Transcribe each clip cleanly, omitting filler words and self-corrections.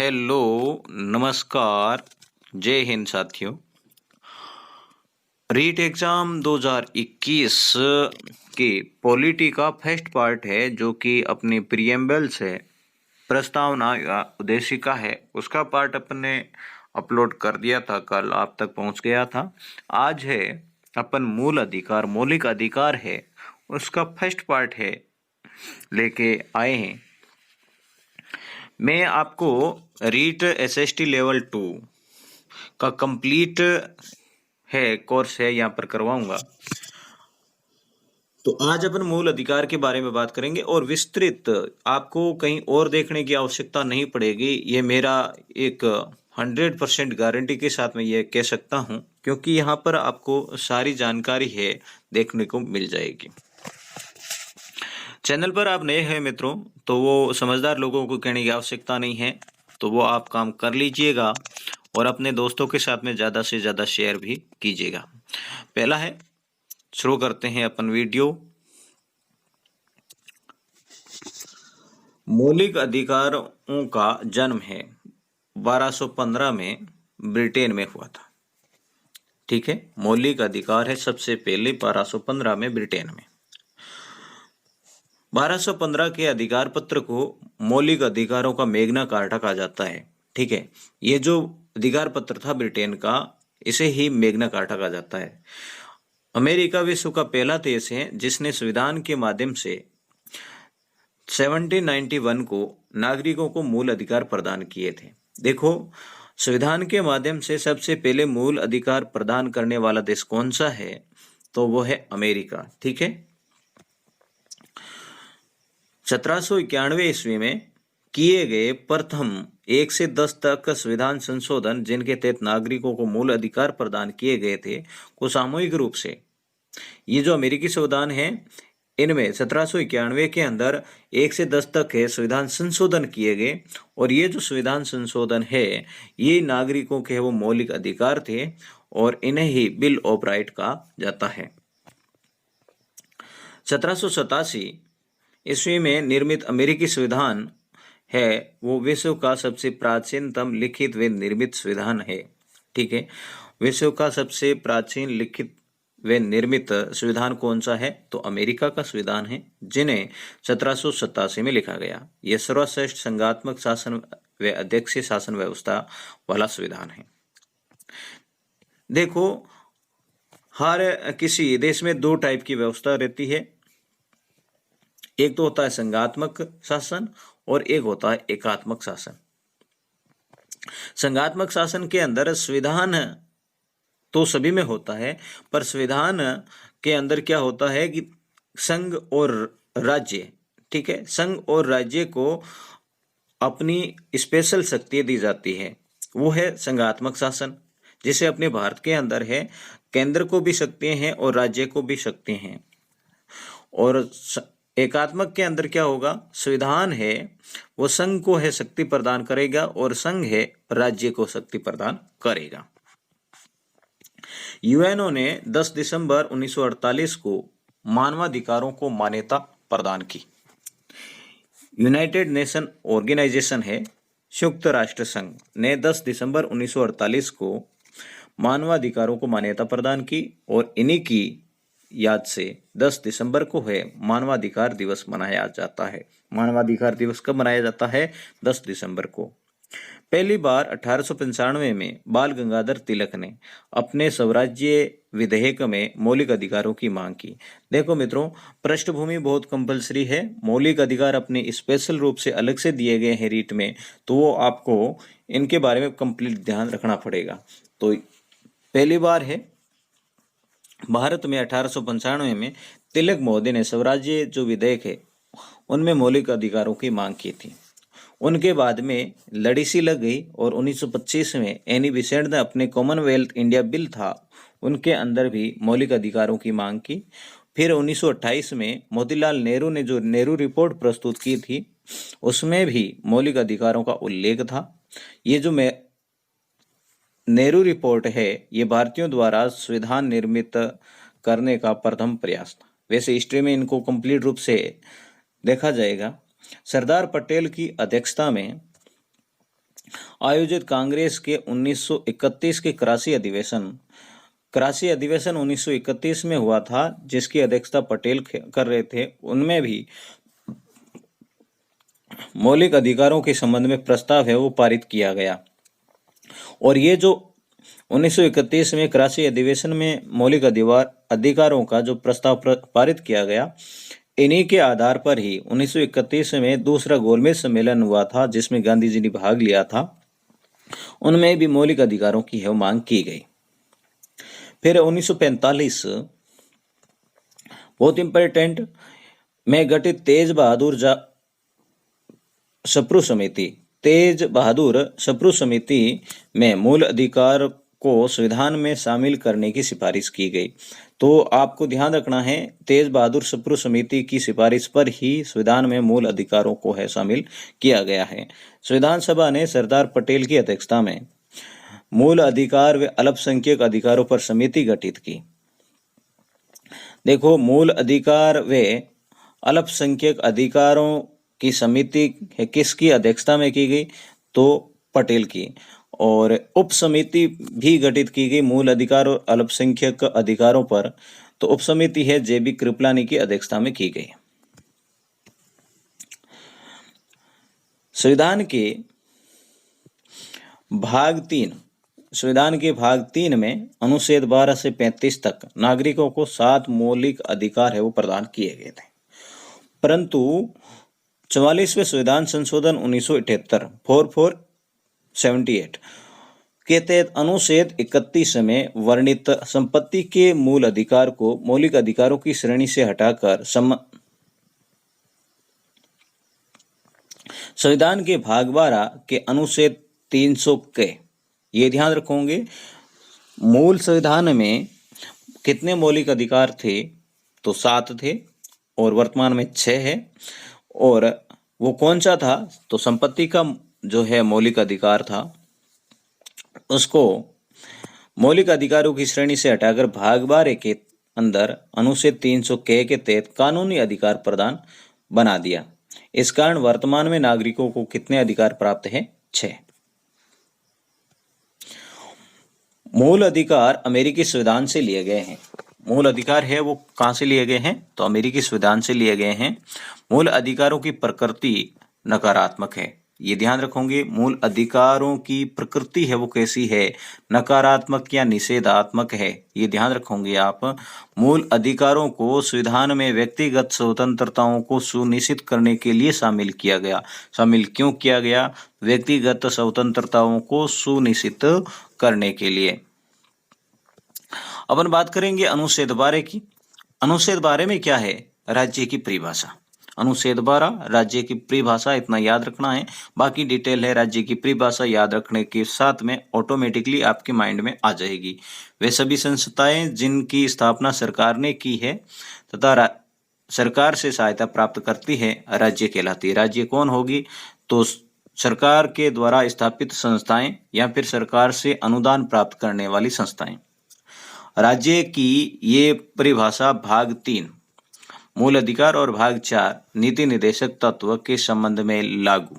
Hello, नमस्कार, जय हिंद साथियों। रीट एग्जाम 2021 की पॉलिटी का फर्स्ट पार्ट है जो कि अपनी प्रियम्बल से प्रस्तावना या उद्देशिका है, उसका पार्ट अपने अपलोड कर दिया था, कल आप तक पहुंच गया था। आज है अपन मूल अधिकार, मौलिक अधिकार है, उसका फर्स्ट पार्ट है लेके आए हैं। मैं आपको रीट एसएसटी लेवल 2 का कंप्लीट है कोर्स है यहाँ पर करवाऊंगा। तो आज अपन मूल अधिकार के बारे में बात करेंगे और विस्तृत, आपको कहीं और देखने की आवश्यकता नहीं पड़ेगी। ये मेरा एक 100% गारंटी के साथ मैं ये कह सकता हूँ, क्योंकि यहाँ पर आपको सारी जानकारी है देखने को मिल जाएगी। चैनल पर आप नए हैं मित्रों, तो वो समझदार लोगों को कहने की आवश्यकता नहीं है, तो वो आप काम कर लीजिएगा और अपने दोस्तों के साथ में ज़्यादा से ज़्यादा शेयर भी कीजिएगा। पहला है, शुरू करते हैं अपन वीडियो। मौलिक अधिकारों का जन्म है 1215 में ब्रिटेन में हुआ था। ठीक है, मौलिक अधिकार है सबसे पहले 1215 में ब्रिटेन में। 1215 के अधिकार पत्र को मौलिक अधिकारों का मैग्ना कार्टा कहा जाता है। ठीक है, ये जो अधिकार पत्र था ब्रिटेन का, इसे ही मैग्ना कार्टा कहा जाता है। अमेरिका विश्व का पहला देश है जिसने संविधान के माध्यम से 1791 को नागरिकों को मूल अधिकार प्रदान किए थे। देखो, संविधान के माध्यम से सबसे पहले मूल अधिकार प्रदान करने वाला देश कौन सा है, तो वो है अमेरिका। ठीक है, 1791 ईस्वी में किए गए प्रथम 1 से 10 तक संविधान संशोधन, जिनके तहत नागरिकों को मूल अधिकार प्रदान किए गए थे, को सामूहिक रूप से, ये जो अमेरिकी संविधान है, इनमें 1791 के अंदर 1 से 10 तक है संविधान संशोधन किए गए, और ये जो संविधान संशोधन है, ये नागरिकों के वो मौलिक अधिकार थे और इन्हें ही बिल ऑफ राइट कहा जाता है। 1787 ईस्वी में निर्मित अमेरिकी संविधान है, वो विश्व का सबसे प्राचीनतम लिखित व निर्मित संविधान है। ठीक है, विश्व का सबसे प्राचीन लिखित व निर्मित संविधान कौन सा है, तो अमेरिका का संविधान है, जिन्हें 1787 में लिखा गया। यह सर्वश्रेष्ठ संघात्मक शासन व अध्यक्षीय शासन व्यवस्था वाला संविधान है। देखो, हर किसी देश में दो टाइप की व्यवस्था रहती है, एक तो होता है संघात्मक शासन और एक होता है एकात्मक शासन। संघात्मक शासन के अंदर संविधान तो सभी में होता है, पर संविधान के अंदर क्या होता है कि संघ और राज्य, ठीक है, संघ और राज्य को अपनी स्पेशल शक्ति दी जाती है, वो है संघात्मक शासन। जिसे अपने भारत के अंदर है, केंद्र को भी शक्तियां हैं और राज्य को भी शक्ति हैं। और एकात्मक के अंदर क्या होगा, संविधान है वो संघ को है शक्ति प्रदान करेगा और संघ है राज्य को शक्ति प्रदान करेगा। यूएनओ ने 10 दिसंबर 1948 को मानवाधिकारों को मान्यता प्रदान की। यूनाइटेड नेशन ऑर्गेनाइजेशन है, संयुक्त राष्ट्र संघ ने 10 दिसंबर 1948 को मानवाधिकारों को मान्यता प्रदान की और इन्हीं की याद से 10 दिसंबर को है मानवाधिकार दिवस मनाया जाता है। मानवाधिकार दिवस कब मनाया जाता है, 10 दिसंबर को। पहली बार 1895 में बाल गंगाधर तिलक ने अपने स्वराज्य विधेयक में मौलिक अधिकारों की मांग की। देखो मित्रों, पृष्ठभूमि बहुत कंपलसरी है, मौलिक अधिकार अपने स्पेशल रूप से अलग से दिए गए हैं रीट में, तो वो आपको इनके बारे में कंप्लीट ध्यान रखना पड़ेगा। तो पहली बार है भारत में 1895 में तिलक महोदय ने स्वराज्य जो विधेयक है उनमें मौलिक अधिकारों की मांग की थी। उनके बाद में लड़ी सी लग गई और 1925 में एनी बेसेंट ने अपने कॉमनवेल्थ इंडिया बिल था, उनके अंदर भी मौलिक अधिकारों की मांग की। फिर 1928 में मोतीलाल नेहरू ने जो नेहरू रिपोर्ट प्रस्तुत की थी, उसमें भी मौलिक अधिकारों का उल्लेख था। ये जो नेहरू रिपोर्ट है, ये भारतीयों द्वारा संविधान निर्मित करने का प्रथम प्रयास था। वैसे हिस्ट्री में इनको कंप्लीट रूप से देखा जाएगा। सरदार पटेल की अध्यक्षता में आयोजित कांग्रेस के 1931 के कराची अधिवेशन 1931 में हुआ था, जिसकी अध्यक्षता पटेल कर रहे थे। उनमें भी मौलिक अधिकारों के संबंध में प्रस्ताव है वो पारित किया गया। और ये जो 1931 में कराची अधिवेशन में मौलिक अधिकारों का जो प्रस्ताव पारित किया गया, इन्हीं के आधार पर ही 1931 में दूसरा गोलमेज सम्मेलन हुआ था, जिसमें गांधी जी ने भाग लिया था। उनमें भी मौलिक अधिकारों की है मांग की गई। फिर 1945 बहुत इंपॉर्टेंट में गठित तेज बहादुर सप्रू समिति में मूल अधिकार को संविधान में शामिल करने की सिफारिश की गई। तो आपको ध्यान रखना है, तेज बहादुर सप्रू समिति की सिफारिश पर ही संविधान में मूल अधिकारों को है शामिल किया गया है। संविधान सभा ने सरदार पटेल की अध्यक्षता में मूल अधिकार व अल्पसंख्यक अधिकारों पर समिति गठित की। देखो, मूल अधिकार व अल्पसंख्यक अधिकारों की समिति किसकी अध्यक्षता में की गई? तो पटेल की। और उप समिति भी गठित की गई मूल अधिकार और अल्पसंख्यक अधिकारों पर। तो उप समिति है जेबी कृपलानी की अध्यक्षता में की गई। संविधान के भाग 3 में अनुच्छेद 12 से 35 तक नागरिकों को 7 मौलिक अधिकार है वो प्रदान किए गए थे। परंतु 44वें संविधान संशोधन 1978 4478 के तहत अनुच्छेद 31 में वर्णित संपत्ति के मूल अधिकार को मौलिक अधिकारों की श्रेणी से हटाकर संविधान के भाग 12 के अनुच्छेद 300 के, ये ध्यान रखोगे, मूल संविधान में कितने मौलिक अधिकार थे? तो 7 थे और वर्तमान में 6 है। और वो कौन सा था? तो संपत्ति का जो है मौलिक अधिकार था, उसको मौलिक अधिकारों की श्रेणी से हटाकर भाग 12 के अंदर अनुच्छेद 300 के तहत कानूनी अधिकार प्रदान बना दिया। इस कारण वर्तमान में नागरिकों को कितने अधिकार प्राप्त हैं? 6। मूल अधिकार अमेरिकी संविधान से लिए गए हैं। मूल अधिकार है वो कहां से लिए गए हैं? तो अमेरिकी संविधान से लिए गए हैं। मूल अधिकारों की प्रकृति नकारात्मक है, ये ध्यान रखोगे। मूल अधिकारों की प्रकृति है वो कैसी है? नकारात्मक या निषेधात्मक है, ये ध्यान रखोगे आप। मूल अधिकारों को संविधान में व्यक्तिगत स्वतंत्रताओं को सुनिश्चित करने के लिए शामिल किया गया। शामिल क्यों किया गया? व्यक्तिगत स्वतंत्रताओं को सुनिश्चित करने के लिए। अपन बात करेंगे अनुच्छेद 12 की। अनुच्छेद 12 में क्या है? राज्य की परिभाषा। अनुच्छेद 12 राज्य की परिभाषा, इतना याद रखना है। बाकी डिटेल है राज्य की परिभाषा याद रखने के साथ में ऑटोमेटिकली आपके माइंड में आ जाएगी। वे सभी संस्थाएं जिनकी स्थापना सरकार ने की है तथा सरकार से सहायता प्राप्त करती है, राज्य कहलाती है। राज्य कौन होगी? तो सरकार के द्वारा स्थापित संस्थाएं या फिर सरकार से अनुदान प्राप्त करने वाली संस्थाएं। राज्य की ये परिभाषा भाग 3 मूल अधिकार और भाग 4 नीति निर्देशक तत्व के संबंध में लागू।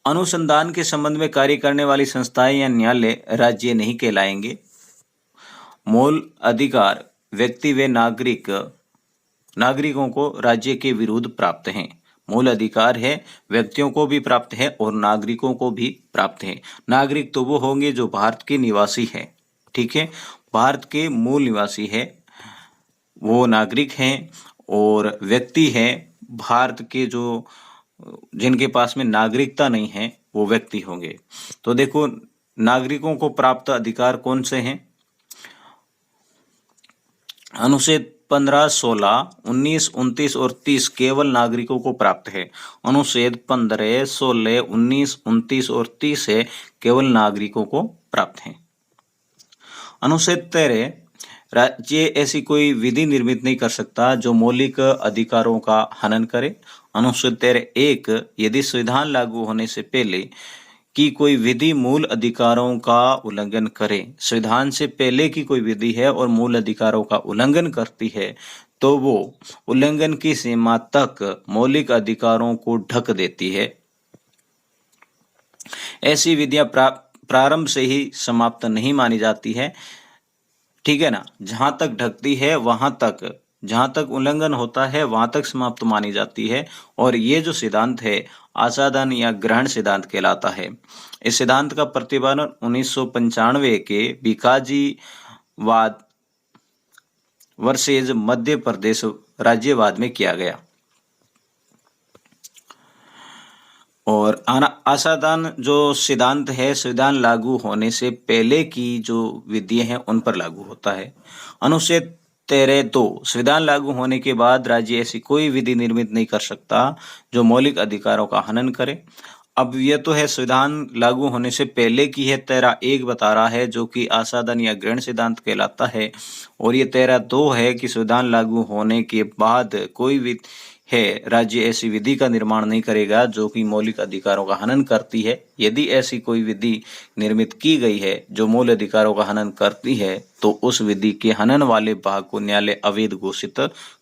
अनुसंधान के संबंध में कार्य करने वाली संस्थाएं या न्यायालय राज्य नहीं कहलाएंगे। मूल अधिकार व्यक्ति व नागरिकों को राज्य के विरुद्ध प्राप्त हैं। मूल अधिकार है व्यक्तियों को भी प्राप्त है और नागरिकों को भी प्राप्त है। नागरिक तो वो होंगे जो भारत के निवासी है, ठीक है, भारत के मूल निवासी है, वो नागरिक हैं। और व्यक्ति है भारत के जो जिनके पास में नागरिकता नहीं है, वो व्यक्ति होंगे। तो देखो, नागरिकों को प्राप्त अधिकार कौन से हैं? अनुच्छेद 15, 16, 19, 29 और 30 केवल नागरिकों को प्राप्त है। अनुच्छेद 15, 16, 19, 29 और 30 है केवल नागरिकों को प्राप्त है। अनुच्छेद 13 राज्य ऐसी कोई विधि निर्मित नहीं कर सकता जो मौलिक अधिकारों का हनन करे। अनुच्छेद 13(1) यदि संविधान लागू होने से पहले की कोई विधि मूल अधिकारों का उल्लंघन करे, संविधान से पहले की कोई विधि है और मूल अधिकारों का उल्लंघन करती है, तो वो उल्लंघन की सीमा तक मौलिक अधिकारों को ढक देती है। ऐसी विधियां प्रारंभ से ही समाप्त नहीं मानी जाती है, ठीक है ना। जहां तक ढकती है वहां तक, जहां तक उल्लंघन होता है वहां तक समाप्त मानी जाती है। और ये जो सिद्धांत है आसादन या ग्रहण सिद्धांत कहलाता है। इस सिद्धांत का प्रतिपादन 1995 के भिकाजीवाद वर्सेज मध्य प्रदेश राज्यवाद में किया गया। और आसादान जो सिद्धांत है, संविधान लागू होने से पहले की जो विधियां हैं उन पर लागू होता है। अनुच्छेद 13(2) संविधान लागू होने के बाद राज्य ऐसी कोई विधि निर्मित नहीं कर सकता जो मौलिक अधिकारों का हनन करे। अब ये तो है संविधान लागू होने से पहले की है, 13(1) बता रहा है जो कि आसादन या ग्रहण सिद्धांत कहलाता है। और ये 13(2) है कि संविधान लागू होने के बाद कोई भी है राज्य ऐसी विधि का निर्माण नहीं करेगा जो कि मौलिक अधिकारों का हनन करती है। यदि ऐसी कोई विधि निर्मित की गई है जो मौलिक अधिकारों का हनन करती है तो उस विधि के हनन वाले भाग को न्यायालय अवैध घोषित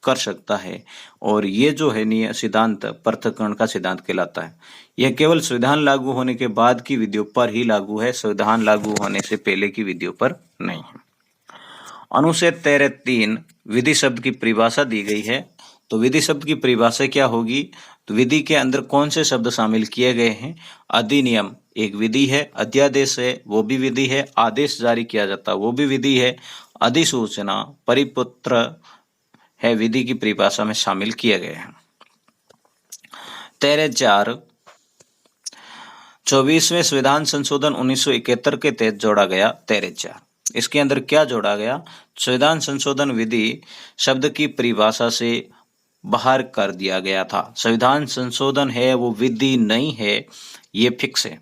कर सकता है। और ये जो है सिद्धांत पृथक्करण का सिद्धांत कहलाता है। यह केवल संविधान लागू होने के बाद की विधियों पर ही लागू है, संविधान लागू होने से पहले की विधियों पर नहीं है। अनुच्छेद 13(3) विधि शब्द की परिभाषा दी गई है। तो विधि शब्द की परिभाषा क्या होगी? तो विधि के अंदर कौन से शब्द शामिल किए गए हैं? अधिनियम एक विधि है, अध्यादेश है वो भी विधि है, आदेश जारी किया जाता है वो भी विधि है, अधिसूचना परिपत्र है विधि की परिभाषा में शामिल किए गए हैं। 13(4) 24वें संविधान संशोधन 1971 के तहत जोड़ा गया 13(4) इसके अंदर क्या जोड़ा गया? संविधान संशोधन विधि शब्द की परिभाषा से बाहर कर दिया गया था। संविधान संशोधन है वो विधि नहीं है, ये फिक्स है।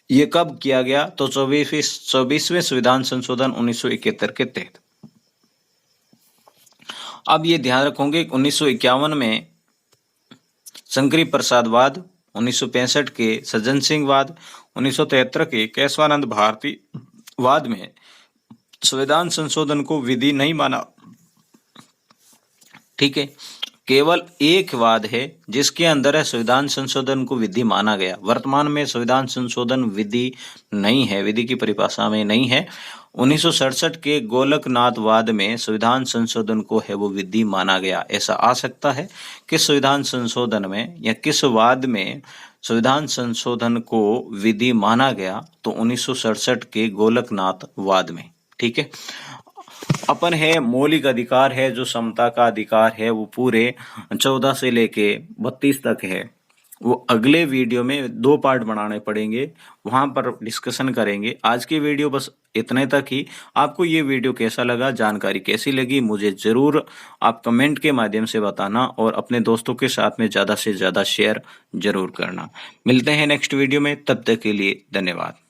ये कब किया गया? तो 24वें संविधान संशोधन 1971 के तहत। अब ये ध्यान रखोगे 1951 में शंकरी प्रसादवाद, 1965 के सज्जन सिंह वाद, 1973 के केशवानंद भारती वाद में संविधान संशोधन को विधि नहीं माना। ठीक है, केवल एक वाद है जिसके अंदर है संविधान संशोधन को विधि माना गया। वर्तमान में संविधान संशोधन विधि नहीं है, विधि की परिभाषा में नहीं है। 1967 के गोलकनाथ वाद में संविधान संशोधन को है वो विधि माना गया। ऐसा आ सकता है किस संविधान संशोधन में या किस वाद में संविधान संशोधन को विधि माना गया? तो 1967 के गोलकनाथ वाद में। ठीक है, अपन है मौलिक अधिकार है जो समता का अधिकार है वो पूरे 14 से लेके 32 तक है। वो अगले वीडियो में 2 पार्ट बनाने पड़ेंगे, वहां पर डिस्कशन करेंगे। आज की वीडियो बस इतने तक ही। आपको ये वीडियो कैसा लगा, जानकारी कैसी लगी, मुझे जरूर आप कमेंट के माध्यम से बताना और अपने दोस्तों के साथ में ज़्यादा से ज़्यादा शेयर जरूर करना। मिलते हैं नेक्स्ट वीडियो में, तब तक के लिए धन्यवाद।